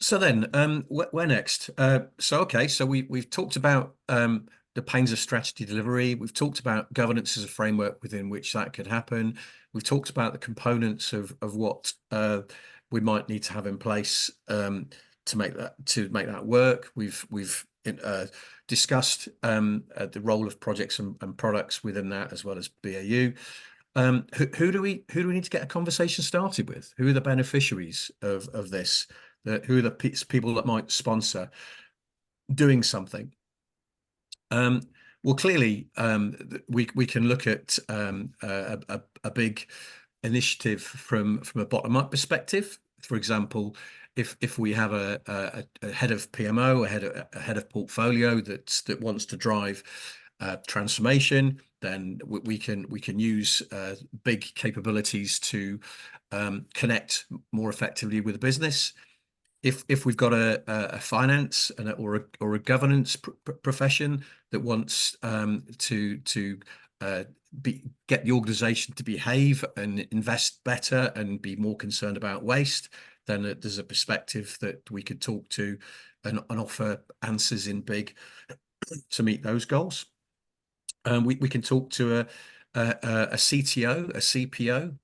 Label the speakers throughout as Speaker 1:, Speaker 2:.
Speaker 1: So then, where next? So we've talked about the pains of strategy delivery. We've talked about governance as a framework within which that could happen. We've talked about the components of what we might need to have in place to make that work. We've discussed the role of projects and products within that, as well as BAU. Who do we need to get a conversation started with? Who are the beneficiaries of this? Who are the people that might sponsor doing something? Well, clearly, we can look at a big initiative from a bottom-up perspective. For example, if we have a head of PMO, a head of portfolio that wants to drive transformation, then we can use big capabilities to connect more effectively with the business. If we've got a finance or a governance profession that wants to get the organization to behave and invest better and be more concerned about waste, then there's a perspective that we could talk to and offer answers in big to meet those goals. We can talk to a CTO, a CPO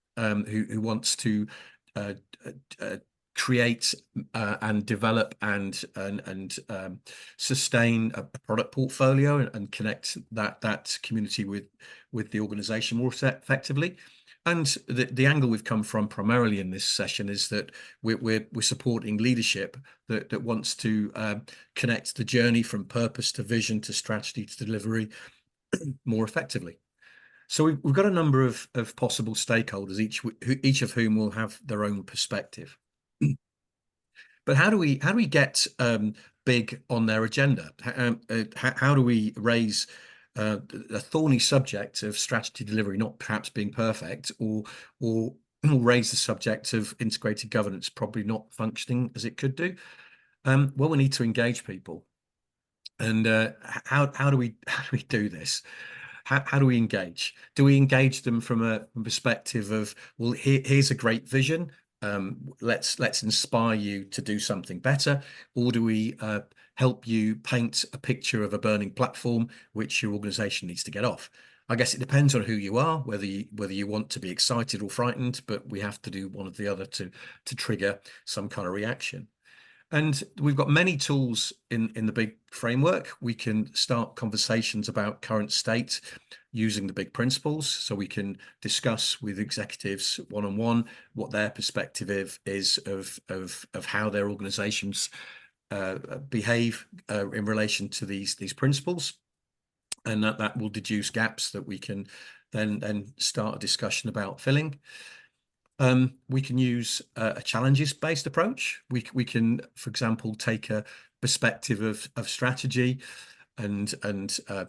Speaker 1: who wants to create and develop and sustain a product portfolio and connect that community with the organization more effectively. And the angle we've come from primarily in this session is that we're supporting leadership that wants to connect the journey from purpose to vision to strategy to delivery more effectively. So we've got a number of possible stakeholders, each of whom will have their own perspective. But how do we get big on their agenda? How do we raise a thorny subject of strategy delivery not perhaps being perfect, or raise the subject of integrated governance probably not functioning as it could do? Well, we need to engage people. And how do we do this? How do we engage? Do we engage them from a perspective of, well, here's a great vision. Let's inspire you to do something better, or do we help you paint a picture of a burning platform which your organization needs to get off? I guess it depends on who you are, whether you want to be excited or frightened, but we have to do one or the other to trigger some kind of reaction. And we've got many tools in the BIG framework. We can start conversations about current state using the BIG principles. So we can discuss with executives one-on-one what their perspective is of how their organizations behave in relation to these principles. And that will deduce gaps that we can then start a discussion about filling. We can use a challenges-based approach. We can, for example, take a perspective of strategy and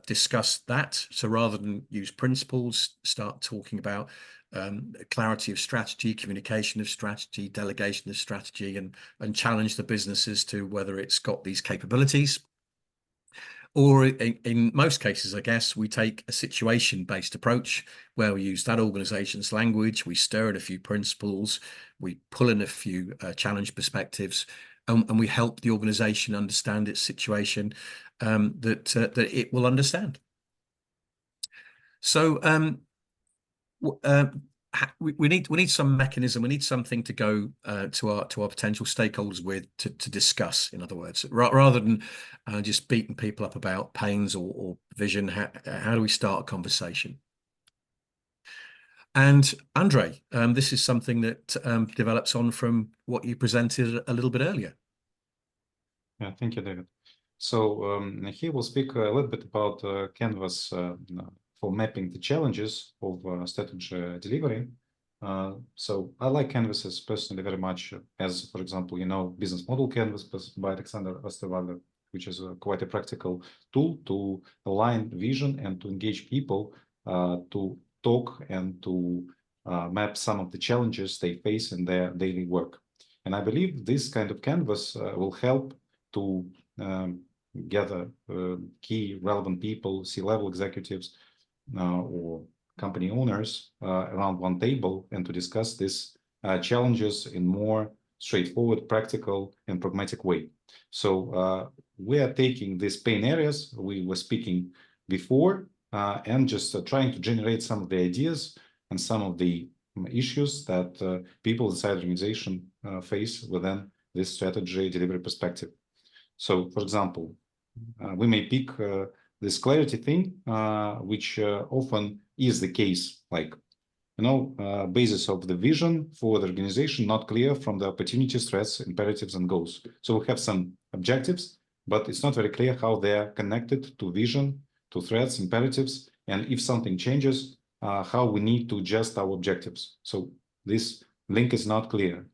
Speaker 1: discuss that. So rather than use principles, start talking about clarity of strategy, communication of strategy, delegation of strategy, and challenge the business as to whether it's got these capabilities. Or in most cases, I guess, we take a situation-based approach where we use that organization's language, we stir in a few principles, we pull in a few challenge perspectives, and we help the organization understand its situation that it will understand. So we need some mechanism. We need something to go to our potential stakeholders with to discuss. In other words, rather than just beating people up about pains or vision, how do we start a conversation? And Andre, this is something that develops on from what you presented a little bit earlier.
Speaker 2: Yeah, thank you, David. So here we'll speak a little bit about Canvas for mapping the challenges of strategy delivery. So I like canvases personally very much as, for example, business model canvas by Alexander Osterwalder, which is quite a practical tool to align vision and to engage people to talk and to map some of the challenges they face in their daily work. And I believe this kind of canvas will help to gather key relevant people, C-level executives, or company owners around one table and to discuss these challenges in more straightforward, practical, and pragmatic way. So we are taking these pain areas we were speaking before and just trying to generate some of the ideas and some of the issues that people inside the organization face within this strategy delivery perspective. So, for example, we may pick this clarity thing, which often is the case, like, basis of the vision for the organization not clear from the opportunities, threats, imperatives, and goals. So we have some objectives, but it's not very clear how they're connected to vision, to threats, imperatives, and if something changes, how we need to adjust our objectives. So this link is not clear.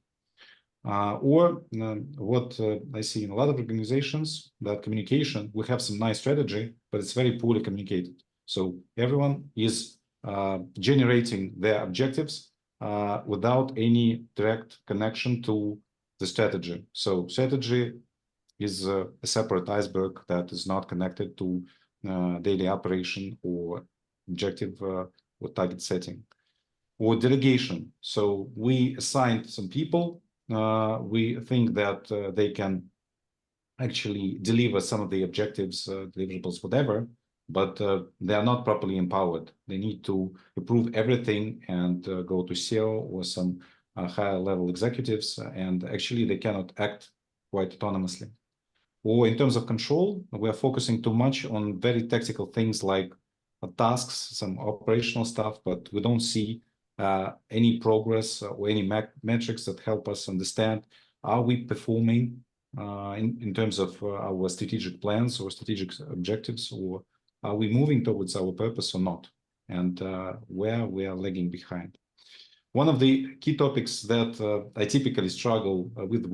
Speaker 2: What I see in a lot of organizations, that communication, we have some nice strategy, but it's very poorly communicated. So everyone is generating their objectives without any direct connection to the strategy. So strategy is a separate iceberg that is not connected to daily operation or objective or target setting. Or delegation. So we assigned some people. We think that they can actually deliver some of the objectives, deliverables, whatever, but they are not properly empowered. They need to approve everything and go to CEO or some higher level executives, and actually they cannot act quite autonomously. Or in terms of control, we are focusing too much on very tactical things like tasks, some operational stuff, but we don't see any progress or any metrics that help us understand, are we performing in terms of our strategic plans or strategic objectives, or are we moving towards our purpose or not, and where we are lagging behind. One of the key topics that I typically struggle with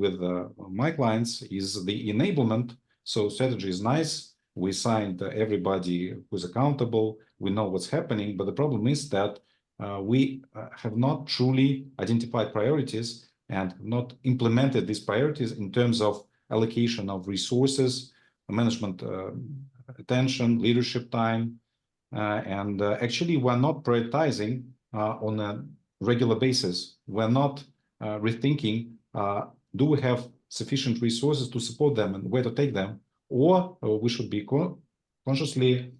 Speaker 2: my clients is the enablement. So strategy is nice. We signed everybody who's accountable. We know what's happening. But the problem is that we have not truly identified priorities and not implemented these priorities in terms of allocation of resources, management attention, leadership time. And actually, we're not prioritizing on a regular basis. We're not rethinking, do we have sufficient resources to support them and where to take them? Or we should be consciously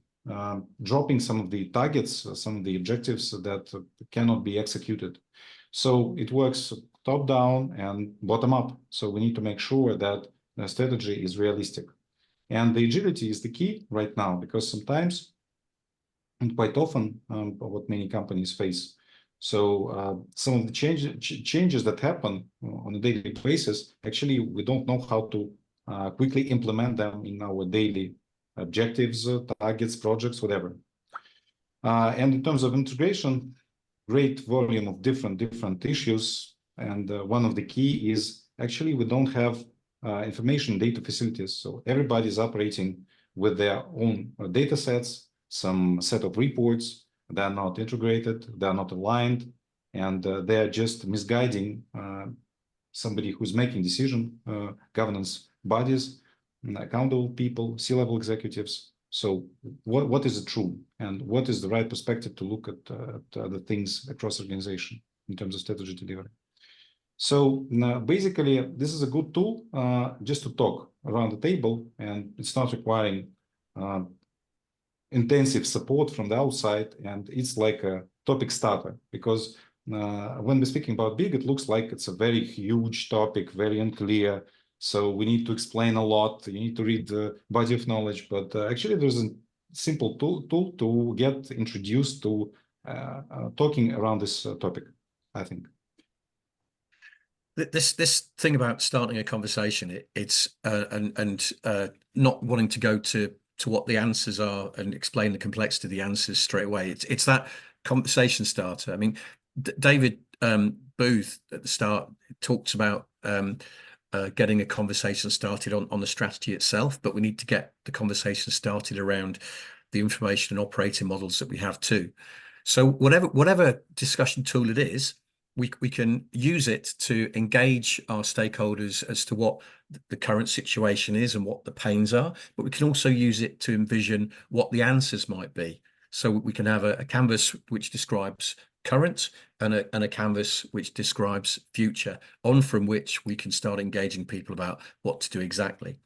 Speaker 2: dropping some of the targets, some of the objectives that cannot be executed. So it works top down and bottom up. So we need to make sure that the strategy is realistic. And the agility is the key right now, because sometimes and quite often what many companies face. So some of the changes that happen on a daily basis, actually, we don't know how to quickly implement them in our daily objectives, targets, projects, whatever. And in terms of integration, great volume of different issues. And one of the key is actually we don't have information data facilities. So everybody's operating with their own data sets, some set of reports. They're not integrated, they're not aligned, and they're just misguiding somebody who's making decision, governance bodies, accountable people, C-level executives. So what is the true and what is the right perspective to look at the things across the organization in terms of strategy delivery? So basically, this is a good tool just to talk around the table, and it's not requiring intensive support from the outside, and it's like a topic starter, because when we're speaking about big, it looks like it's a very huge topic, very unclear. So we need to explain a lot. You need to read the body of knowledge, but actually there's a simple tool to get introduced to talking around this topic, I think.
Speaker 1: This thing about starting a conversation, it's not wanting to go to what the answers are and explain the complexity of the answers straight away. It's that conversation starter. I mean, David Booth at the start talks about getting a conversation started on the strategy itself, but we need to get the conversation started around the information and operating models that we have too. So whatever discussion tool it is, we can use it to engage our stakeholders as to what the current situation is and what the pains are, but we can also use it to envision what the answers might be. So we can have a canvas which describes current, and a canvas which describes future, on from which we can start engaging people about what to do exactly.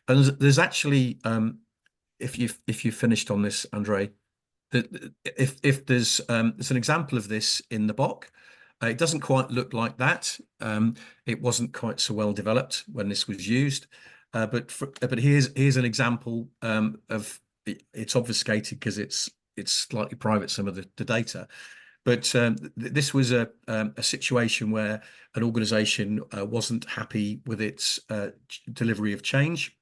Speaker 1: And there's actually, if you've finished on this, Andre, that if there's an example of this in the BOK. It doesn't quite look like that. It wasn't quite so well developed when this was used, but here's an example of it's obfuscated because it's slightly private, some of the data. But this was a situation where an organization wasn't happy with its delivery of change,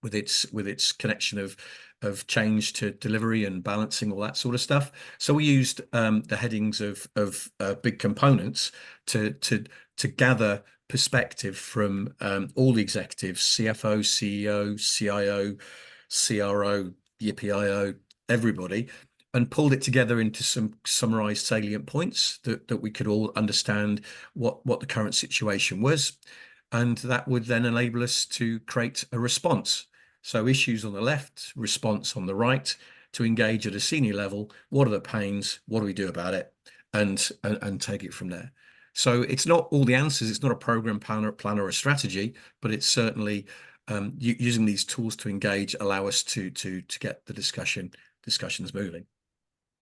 Speaker 1: with its connection of change to delivery and balancing, all that sort of stuff. So we used the headings of big components to gather perspective from all the executives: CFO, CEO, CIO, CRO, YPIO, everybody, and pulled it together into some summarized salient points that we could all understand what the current situation was. And that would then enable us to create a response. So issues on the left, response on the right, to engage at a senior level. What are the pains? What do we do about it? And take it from there. So it's not all the answers. It's not a program plan or a strategy, but it's certainly using these tools to engage, allow us to get the discussions moving.